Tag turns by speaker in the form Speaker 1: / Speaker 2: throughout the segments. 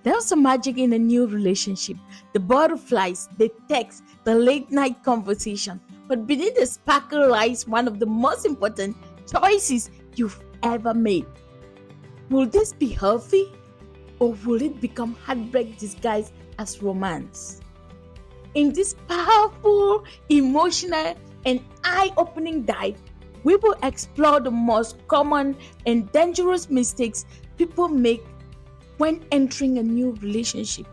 Speaker 1: There's a magic in a new relationship. The butterflies, the text, the late night conversation. But beneath the sparkle lies one of the most important choices you've ever made. Will this be healthy? Or will it become heartbreak disguised as romance? In this powerful, emotional, and eye-opening dive, we will explore the most common and dangerous mistakes people make when entering a new relationship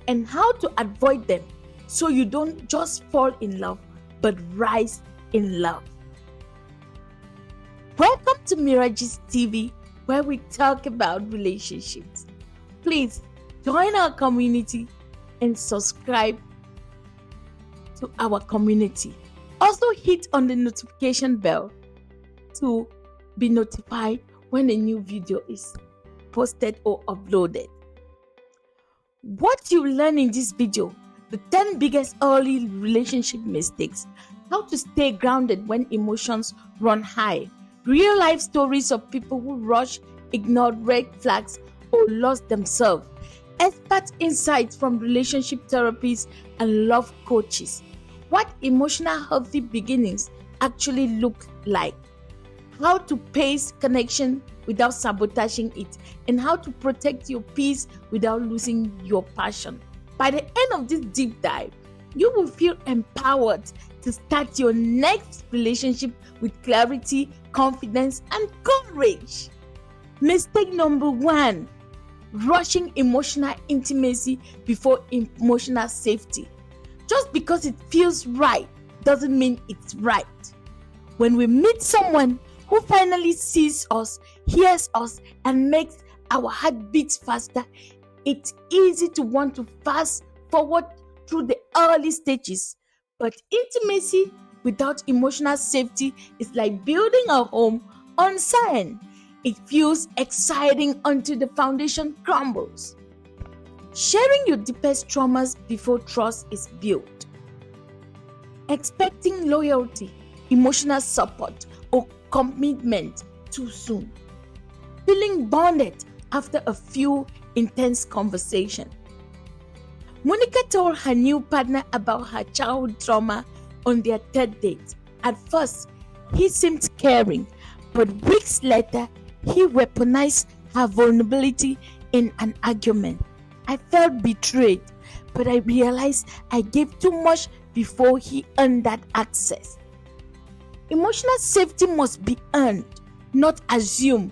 Speaker 1: and how to avoid them so you don't just fall in love but rise in love. Welcome to Mirages TV, where we talk about relationships. Please join our community and subscribe to our community. Also hit on the notification bell to be notified when a new video is posted or uploaded. What you learn in this video: the 10 biggest early relationship mistakes, how to stay grounded when emotions run high, real life stories of people who rush, ignored red flags, or lost themselves, expert insights from relationship therapists and love coaches, what emotional healthy beginnings actually look like, how to pace connection without sabotaging it, and how to protect your peace without losing your passion. By the end of this deep dive, you will feel empowered to start your next relationship with clarity, confidence, and courage. Mistake number 1: rushing emotional intimacy before emotional safety. Just because it feels right doesn't mean it's right. When we meet someone who finally sees us, hears us, and makes our heart beat faster, it's easy to want to fast forward through the early stages. But intimacy without emotional safety is like building a home on sand. It feels exciting until the foundation crumbles. Sharing your deepest traumas before trust is built. Expecting loyalty, emotional support, or commitment too soon. Feeling bonded after a few intense conversations. Monica told her new partner about her childhood trauma on their third date. At first, he seemed caring, but weeks later, he weaponized her vulnerability in an argument. I felt betrayed, but I realized I gave too much before he earned that access. Emotional safety must be earned, not assumed.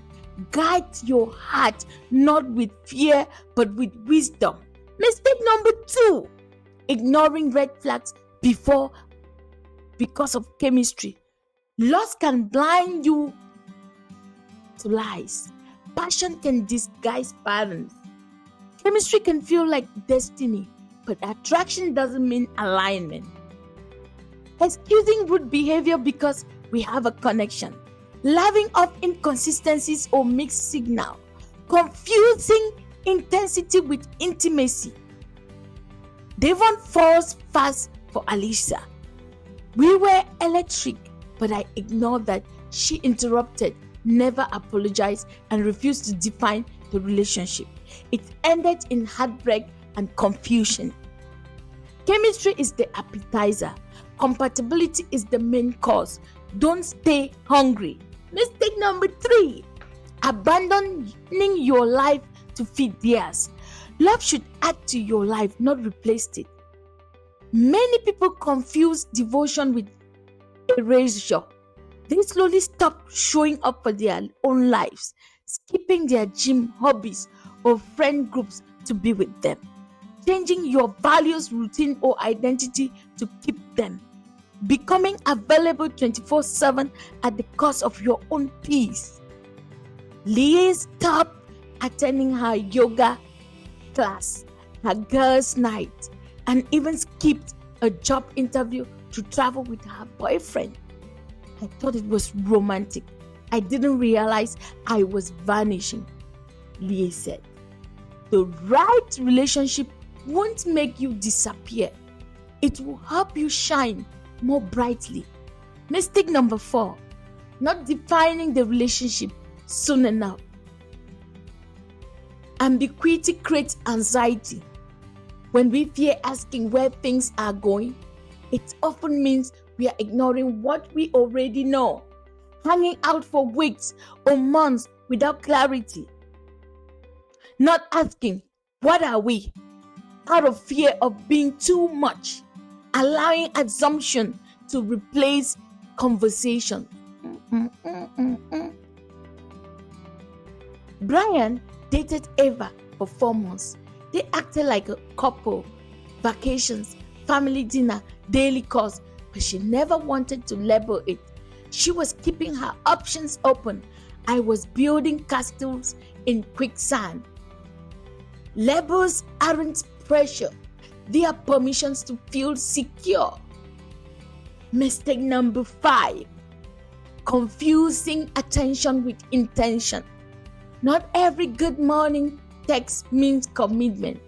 Speaker 1: Guide your heart not with fear but with wisdom. Mistake number 2: ignoring red flags because of chemistry. Lust can blind you to lies. Passion can disguise patterns. Chemistry can feel like destiny, but attraction doesn't mean alignment. Excusing rude behavior because we have a connection. Laughing off inconsistencies or mixed signal. Confusing intensity with intimacy. Devon falls fast for Alicia. We were electric, but I ignored that. She interrupted, never apologized, and refused to define the relationship. It ended in heartbreak and confusion. Chemistry is the appetizer. Compatibility is the main course. Don't stay hungry. Mistake number 3: abandoning your life to feed theirs. Love should add to your life, not replace it. Many people confuse devotion with erasure. They slowly stop showing up for their own lives, skipping their gym, hobbies, or friend groups to be with them, changing your values, routine, or identity to keep them, becoming available 24/7 at the cost of your own peace. Leah stopped attending her yoga class, her girls' night, and even skipped a job interview to travel with her boyfriend. I thought it was romantic. I didn't realize I was vanishing, Leah said. The right relationship won't make you disappear. It will help you shine more brightly. Mistake number 4: not defining the relationship soon enough. Ambiguity creates anxiety. When we fear asking where things are going, it often means we are ignoring what we already know, hanging out for weeks or months without clarity. Not asking, what are we? Out of fear of being too much, allowing assumption to replace conversation. Brian dated Eva for 4 months. They acted like a couple. Vacations, family dinner, daily calls, but she never wanted to label it. She was keeping her options open. I was building castles in quicksand. Labels aren't pressure. They are permissions to feel secure. Mistake number 5. Confusing attention with intention. Not every good morning text means commitment.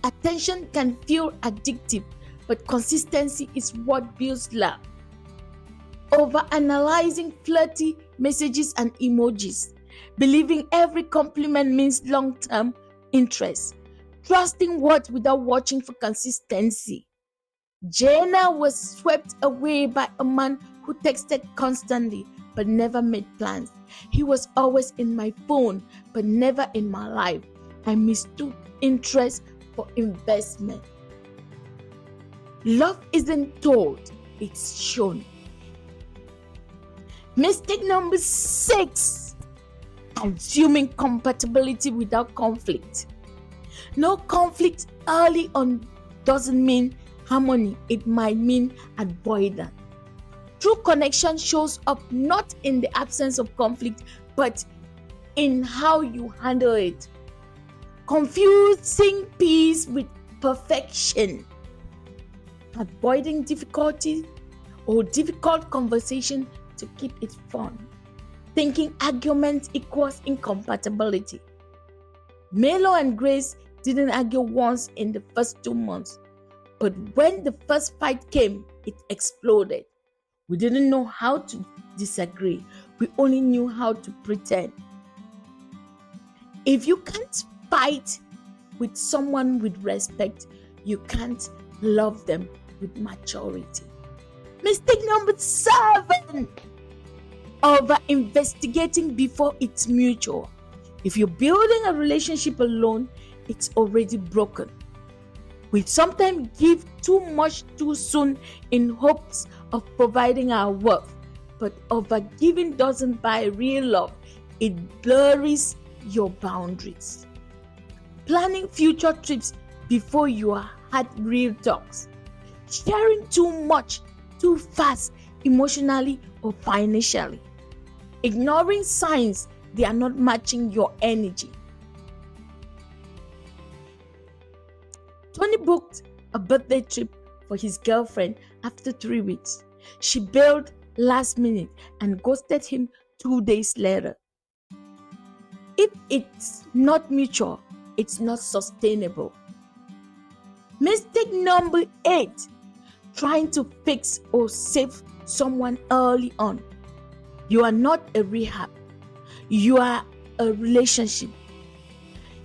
Speaker 1: Attention can feel addictive, but consistency is what builds love. Overanalyzing flirty messages and emojis. Believing every compliment means long-term interest. Trusting words without watching for consistency. Jenna was swept away by a man who texted constantly but never made plans. He was always in my phone but never in my life. I mistook interest for investment. Love isn't told, it's shown. Mistake number 6. Assuming compatibility without conflict. No conflict early on doesn't mean harmony, it might mean avoidance. True connection shows up not in the absence of conflict, but in how you handle it. Confusing peace with perfection. Avoiding difficulty or difficult conversation to keep it fun. Thinking argument equals incompatibility. Melo and Grace didn't argue once in the first 2 months, but when the first fight came, it exploded. We didn't know how to disagree. We only knew how to pretend. If you can't fight with someone with respect, you can't love them with maturity. Mistake number 7. Over-investigating before it's mutual. If you're building a relationship alone, it's already broken. We sometimes give too much too soon in hopes of providing our worth, but overgiving doesn't buy real love. It blurs your boundaries. Planning future trips before you had real talks. Sharing too much, too fast, emotionally or financially. Ignoring signs they are not matching your energy. Tony booked a birthday trip for his girlfriend after 3 weeks. She bailed last minute and ghosted him 2 days later. If it's not mutual, it's not sustainable. Mistake number 8. Trying to fix or save someone early on. You are not a rehab. You are a relationship.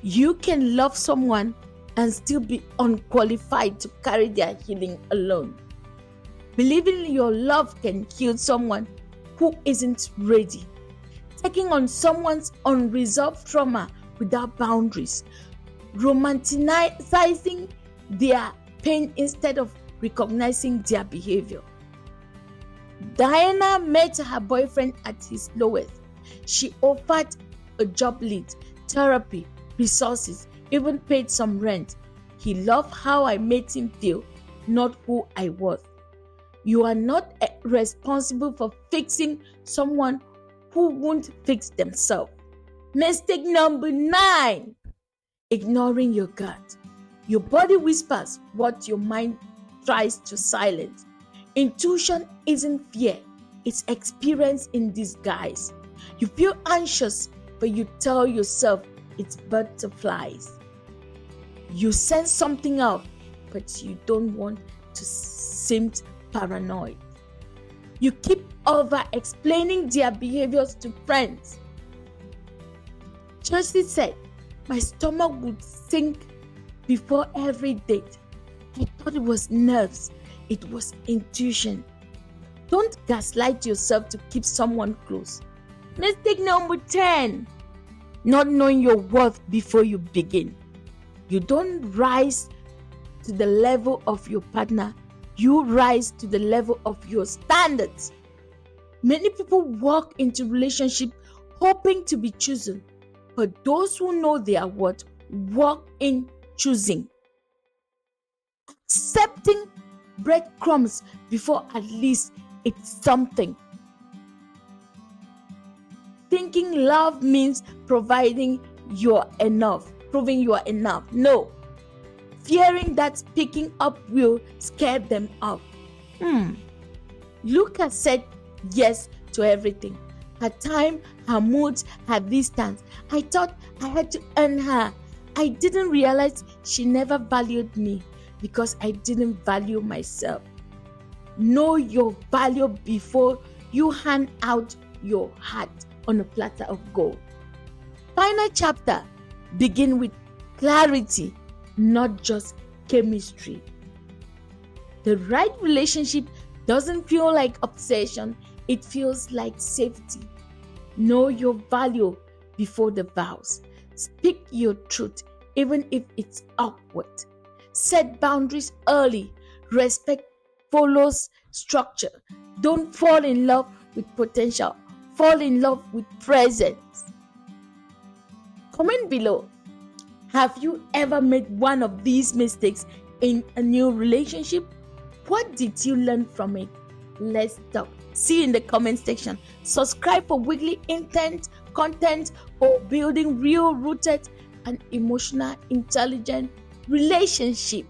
Speaker 1: You can love someone and still be unqualified to carry their healing alone. Believing your love can heal someone who isn't ready. Taking on someone's unresolved trauma without boundaries. Romanticizing their pain instead of recognizing their behavior. Diana met her boyfriend at his lowest. She offered a job lead, therapy, resources, even paid some rent. He loved how I made him feel, not who I was. You are not responsible for fixing someone who won't fix themselves. Mistake number 9. Ignoring your gut. Your body whispers what your mind tries to silence. Intuition isn't fear, it's experience in disguise. You feel anxious, but you tell yourself it's butterflies. You sense something out, but you don't want to seem paranoid. You keep over-explaining their behaviors to friends. Chelsea said, My stomach would sink before every date. I thought it was nerves, it was intuition. Don't gaslight yourself to keep someone close. Mistake number 10, not knowing your worth before you begin. You don't rise to the level of your partner, you rise to the level of your standards. Many people walk into relationship hoping to be chosen, but those who know their worth walk in choosing. Accepting breadcrumbs before at least it's something. Thinking love means proving you are enough. No. Fearing that picking up will scare them off. Luca said yes to everything. Her time, her moods, her distance. I thought I had to earn her. I didn't realize she never valued me because I didn't value myself. Know your value before you hand out your heart on a platter of gold. Final chapter, begin with clarity, not just chemistry. The right relationship doesn't feel like obsession, it feels like safety. Know your value before the vows. Speak your truth, even if it's awkward. Set boundaries early. Respect follows structure. Don't fall in love with potential. Fall in love with presence. Comment below. Have you ever made one of these mistakes in a new relationship? What did you learn from it? Let's talk. See you in the comment section. Subscribe for weekly content or building real rooted and emotional intelligent relationship.